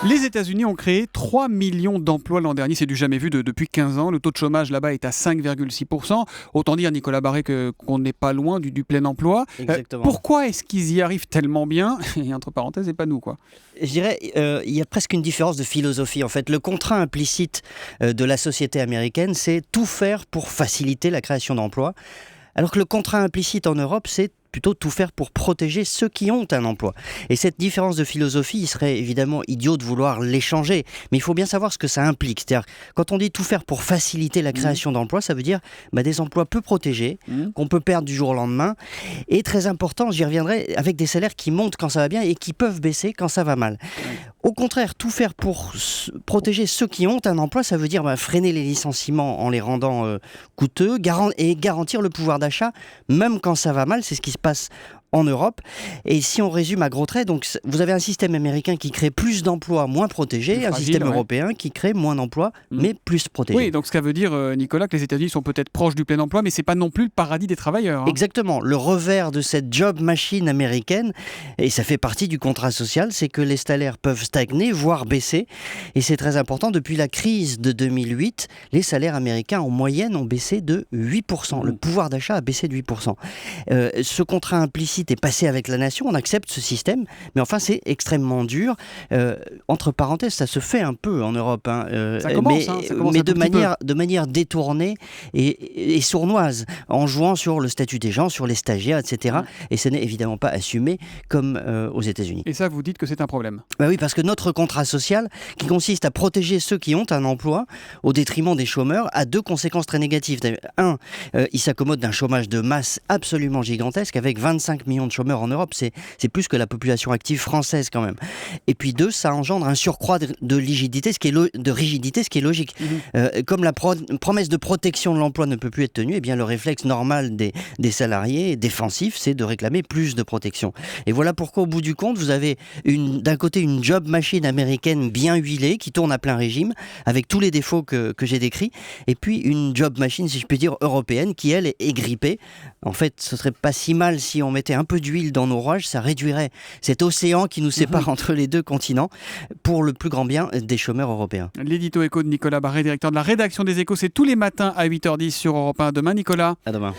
Les États-Unis ont créé 3 millions d'emplois l'an dernier, c'est du jamais vu depuis 15 ans. Le taux de chômage là-bas est à 5,6%. Autant dire, Nicolas Barré, qu'on n'est pas loin du plein emploi. Exactement. Pourquoi est-ce qu'ils y arrivent tellement bien? Et entre parenthèses, et pas nous, quoi. Je dirais, il y a presque une différence de philosophie. En fait, le contrat implicite de la société américaine, c'est tout faire pour faciliter la création d'emplois. Alors que le contrat implicite en Europe, c'est plutôt tout faire pour protéger ceux qui ont un emploi. Et cette différence de philosophie, il serait évidemment idiot de vouloir l'échanger. Mais il faut bien savoir ce que ça implique. C'est-à-dire, quand on dit tout faire pour faciliter la création d'emplois, ça veut dire des emplois peu protégés, qu'on peut perdre du jour au lendemain. Et très important, j'y reviendrai, avec des salaires qui montent quand ça va bien et qui peuvent baisser quand ça va mal. Au contraire, tout faire pour protéger ceux qui ont un emploi, ça veut dire freiner les licenciements en les rendant coûteux et garantir le pouvoir d'achat, même quand ça va mal. C'est ce qui se passe en Europe. Et si on résume à gros traits, donc vous avez un système américain qui crée plus d'emplois moins protégés, un système européen qui crée moins d'emplois mais plus protégés. Oui, donc ça veut dire, Nicolas, que les États-Unis sont peut-être proches du plein emploi, mais c'est pas non plus le paradis des travailleurs. Exactement. Le revers de cette job machine américaine, et ça fait partie du contrat social, c'est que les salaires peuvent stagner, voire baisser. Et c'est très important. Depuis la crise de 2008, les salaires américains en moyenne ont baissé de 8%. Le pouvoir d'achat a baissé de 8%. Ce contrat implicite est passé avec la nation, on accepte ce système, mais enfin c'est extrêmement dur. Entre parenthèses, ça se fait un peu en Europe, ça commence, mais de manière détournée et sournoise, en jouant sur le statut des gens, sur les stagiaires, etc. Et ce n'est évidemment pas assumé comme aux États-Unis. Et ça, vous dites que c'est un problème? Oui, parce que notre contrat social, qui consiste à protéger ceux qui ont un emploi au détriment des chômeurs, a deux conséquences très négatives. Un, il s'accommode d'un chômage de masse absolument gigantesque, avec 25 millions de chômeurs en Europe, c'est plus que la population active française quand même. Et puis deux, ça engendre un surcroît de rigidité, ce qui est logique. Comme la promesse de protection de l'emploi ne peut plus être tenue, eh bien le réflexe normal des salariés défensifs, c'est de réclamer plus de protection. Et voilà pourquoi au bout du compte, vous avez d'un côté une job machine américaine bien huilée, qui tourne à plein régime, avec tous les défauts que j'ai décrits, et puis une job machine, si je puis dire, européenne, qui elle est grippée. En fait, ce serait pas si mal si on mettait un peu d'huile dans nos rouages, ça réduirait cet océan qui nous sépare entre les deux continents pour le plus grand bien des chômeurs européens. L'édito éco de Nicolas Barré, directeur de la rédaction des Échos, c'est tous les matins à 8h10 sur Europe 1. À demain, Nicolas. À demain.